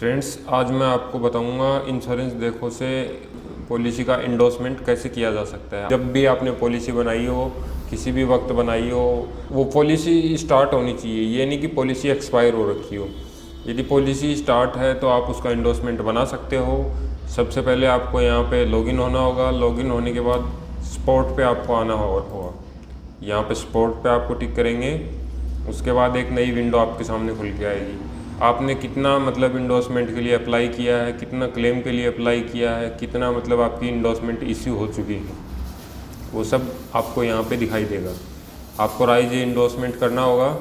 Friends, आज मैं आपको बताऊंगा इंश्योरेंस देखो से पॉलिसी का इंडोर्समेंट कैसे किया जा सकता है। जब भी आपने पॉलिसी बनाई हो, किसी भी वक्त बनाई हो, वो पॉलिसी स्टार्ट होनी चाहिए। ये नहीं कि पॉलिसी एक्सपायर हो रखी हो। यदि पॉलिसी स्टार्ट है तो आप उसका इंडोर्समेंट बना सकते हो। सबसे पहले आपको यहाँ पे लॉगिन होना होगा। लॉगिन होने के बाद स्पॉट पे आपको आना होगा। यहाँ पे स्पॉट पे आपको टिक करेंगे। उसके बाद एक नई विंडो आपके सामने खुल के आएगी। आपने कितना मतलब इंडोर्समेंट के लिए अप्लाई किया है, कितना क्लेम के लिए अप्लाई किया है, कितना मतलब आपकी इंडोर्समेंट इश्यू हो चुकी है, वो सब आपको यहाँ पे दिखाई देगा। आपको राइज इंडोर्समेंट करना होगा।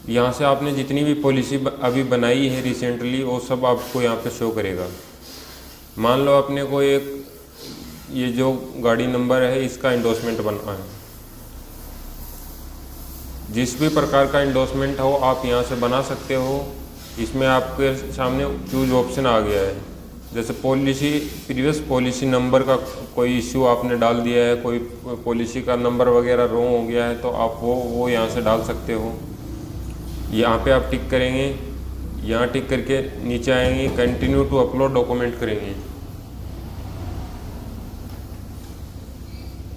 यहाँ से आपने जितनी भी पॉलिसी अभी बनाई है रिसेंटली, वो सब आपको यहाँ पे शो करेगा। मान लो अपने को एक ये जो गाड़ी नंबर है इसका इंडोर्समेंट बनना है। जिस भी प्रकार का इंडोर्समेंट हो आप यहाँ से बना सकते हो। इसमें आपके सामने चूज ऑप्शन आ गया है। जैसे पॉलिसी प्रीवियस पॉलिसी नंबर का कोई इश्यू आपने डाल दिया है, कोई पॉलिसी का नंबर वगैरह रॉन्ग हो गया है, तो आप वो यहाँ से डाल सकते हो। यहाँ पे आप टिक करेंगे। यहाँ टिक करके नीचे आएंगे, कंटिन्यू टू अपलोड डॉक्यूमेंट करेंगे।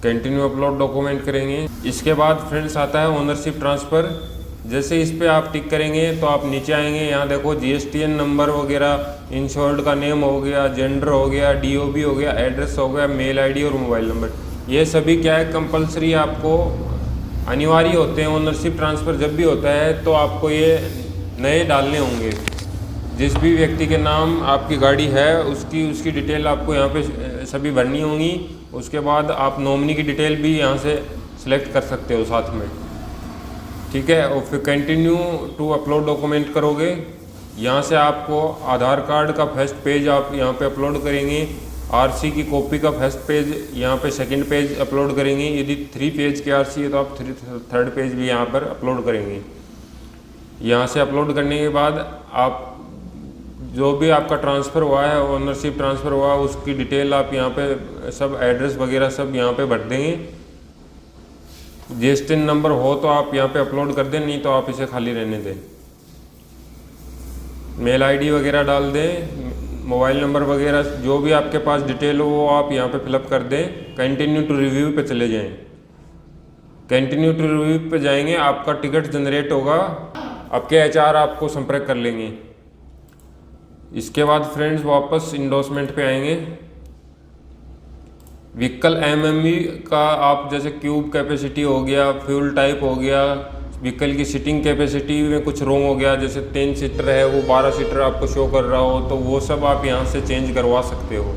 कंटिन्यू अपलोड डॉक्यूमेंट करेंगे। इसके बाद फ्रेंड्स आता है ओनरशिप ट्रांसफ़र। जैसे इस पे आप टिक करेंगे तो आप नीचे आएंगे। यहाँ देखो GSTN नंबर वगैरह, इंश्योर्ड का नेम हो गया, जेंडर हो गया, DOB हो गया, एड्रेस हो गया, मेल ID और मोबाइल नंबर। ये सभी क्या है, कंपलसरी आपको अनिवार्य होते हैं। ओनरशिप ट्रांसफ़र जब भी होता है तो आपको ये नए डालने होंगे। जिस भी व्यक्ति के नाम आपकी गाड़ी है उसकी डिटेल आपको यहाँ पे सभी भरनी होंगी। उसके बाद आप नॉमिनी की डिटेल भी यहाँ से सिलेक्ट कर सकते हो साथ में, ठीक है। और फिर कंटिन्यू टू अपलोड डॉक्यूमेंट करोगे। यहाँ से आपको आधार कार्ड का फर्स्ट पेज आप यहाँ पे अपलोड करेंगे। RC की कॉपी का फर्स्ट पेज यहाँ पे सेकंड पेज अपलोड करेंगे। यदि 3 पेज की RC है तो आप थर्ड पेज भी यहाँ पर अपलोड करेंगे। यहाँ से अपलोड करने के बाद आप जो भी आपका ट्रांसफ़र हुआ है, ओनरशिप ट्रांसफ़र हुआ, उसकी डिटेल आप यहाँ पे सब एड्रेस वगैरह सब यहाँ पे भर देंगे। GSTN नंबर हो तो आप यहाँ पे अपलोड कर दें, नहीं तो आप इसे खाली रहने दें। मेल ID वगैरह डाल दें, मोबाइल नंबर वगैरह जो भी आपके पास डिटेल हो वो आप यहाँ पे फिलअप कर दें। कंटिन्यू टू रिव्यू पे चले जाएँ। कंटिन्यू टू रिव्यू पे जाएंगे, आपका टिकट जनरेट होगा। आपके HR आपको संपर्क कर लेंगे। इसके बाद फ्रेंड्स वापस इंडोर्समेंट पे आएंगे। व्हीकल MMV का आप जैसे क्यूब कैपेसिटी हो गया, फ्यूल टाइप हो गया, व्हीकल की सीटिंग कैपेसिटी में कुछ रॉन्ग हो गया, जैसे 10 सीटर है वो 12 सीटर आपको शो कर रहा हो, तो वो सब आप यहाँ से चेंज करवा सकते हो।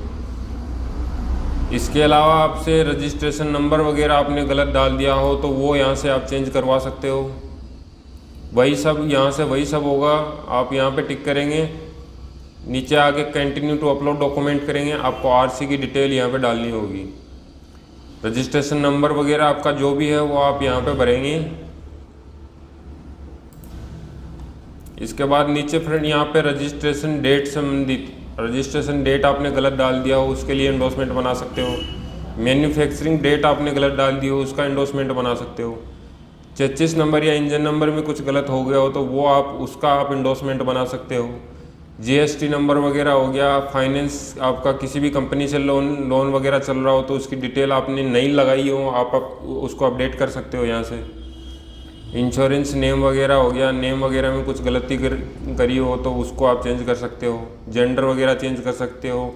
इसके अलावा आपसे रजिस्ट्रेशन नंबर वगैरह आपने गलत डाल दिया हो तो वो यहाँ से आप चेंज करवा सकते हो। वही सब यहाँ से वही सब होगा। आप यहाँ पे टिक करेंगे, नीचे आके कंटिन्यू टू अपलोड डॉक्यूमेंट करेंगे। आपको RC की डिटेल यहाँ पे डालनी होगी। रजिस्ट्रेशन नंबर वगैरह आपका जो भी है वो आप यहाँ पे भरेंगे। इसके बाद नीचे फ्रेंड यहाँ पे रजिस्ट्रेशन डेट संबंधित, रजिस्ट्रेशन डेट आपने गलत डाल दिया हो उसके लिए इंडोर्समेंट बना सकते हो। मैन्युफैक्चरिंग डेट आपने गलत डाल दी हो उसका इंडोर्समेंट बना सकते हो। चेसिस नंबर या इंजन नंबर में कुछ गलत हो गया हो तो वो उसका आप इंडोर्समेंट बना सकते हो। GST नंबर वगैरह हो गया। फाइनेंस आपका किसी भी कंपनी से लोन वगैरह चल रहा हो तो उसकी डिटेल आपने नहीं लगाई हो, आप उसको अपडेट कर सकते हो यहाँ से। इंश्योरेंस नेम वगैरह हो गया, नेम वगैरह में कुछ गलती करी हो तो उसको आप चेंज कर सकते हो। जेंडर वगैरह चेंज कर सकते हो।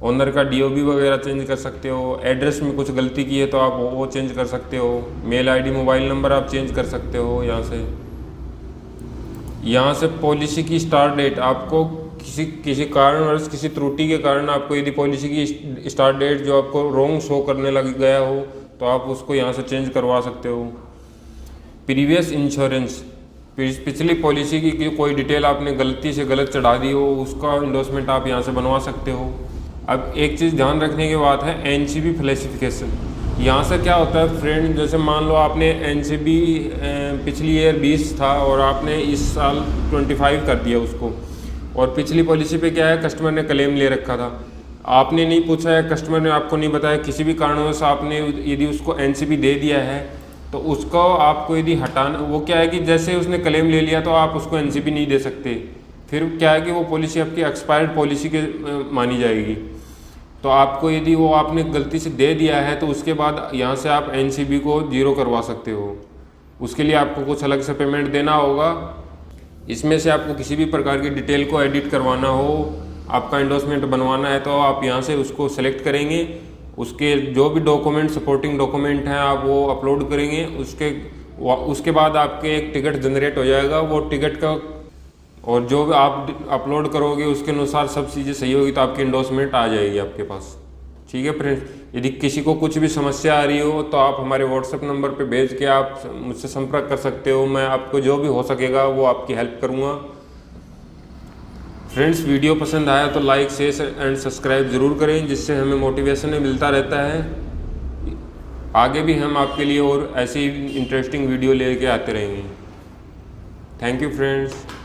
ओनर का DOB वगैरह चेंज कर सकते हो। एड्रेस में कुछ गलती की है तो आप वो चेंज कर सकते हो। मेल ID मोबाइल नंबर आप चेंज कर सकते हो यहाँ से। यहाँ से पॉलिसी की स्टार्ट डेट आपको किसी कारणवश, किसी त्रुटि के कारण आपको यदि पॉलिसी की स्टार्ट डेट जो आपको रॉन्ग शो करने लग गया हो तो आप उसको यहाँ से चेंज करवा सकते हो। प्रीवियस इंश्योरेंस, पिछली पॉलिसी की कोई डिटेल आपने गलती से गलत चढ़ा दी हो उसका इंडोर्समेंट आप यहाँ से बनवा सकते हो। अब एक चीज़ ध्यान रखने की बात है, NCB क्लासिफिकेशन। यहाँ से क्या होता है फ्रेंड, जैसे मान लो आपने NCB पिछली ईयर 20 था और आपने इस साल 25 कर दिया उसको, और पिछली पॉलिसी पे क्या है कस्टमर ने क्लेम ले रखा था, आपने नहीं पूछा है, कस्टमर ने आपको नहीं बताया, किसी भी कारणवश आपने यदि उसको NCB दे दिया है तो उसको आपको यदि हटाना, वो क्या है कि जैसे उसने क्लेम ले लिया तो आप उसको NCB नहीं दे सकते। फिर क्या है कि वो पॉलिसी आपकी एक्सपायर्ड पॉलिसी के मानी जाएगी। तो आपको यदि वो आपने गलती से दे दिया है तो उसके बाद यहाँ से आप NCB को 0 करवा सकते हो। उसके लिए आपको कुछ अलग से पेमेंट देना होगा। इसमें से आपको किसी भी प्रकार की डिटेल को एडिट करवाना हो, आपका एंडोर्समेंट बनवाना है, तो आप यहाँ से उसको सेलेक्ट करेंगे। उसके जो भी डॉक्यूमेंट, सपोर्टिंग डॉक्यूमेंट हैं, आप वो अपलोड करेंगे। उसके बाद आपके एक टिकट जनरेट हो जाएगा। वो टिकट का और जो भी आप अपलोड करोगे उसके अनुसार सब चीज़ें सही होगी तो आपकी एंडोर्समेंट आ जाएगी आपके पास। ठीक है फ्रेंड्स, यदि किसी को कुछ भी समस्या आ रही हो तो आप हमारे व्हाट्सएप नंबर पे भेज के आप मुझसे संपर्क कर सकते हो। मैं आपको जो भी हो सकेगा वो आपकी हेल्प करूँगा। फ्रेंड्स, वीडियो पसंद आया तो लाइक, शेयर एंड सब्सक्राइब ज़रूर करें, जिससे हमें मोटिवेशन मिलता रहता है। आगे भी हम आपके लिए और ऐसी इंटरेस्टिंग वीडियो लेके आते रहेंगे। Thank you friends.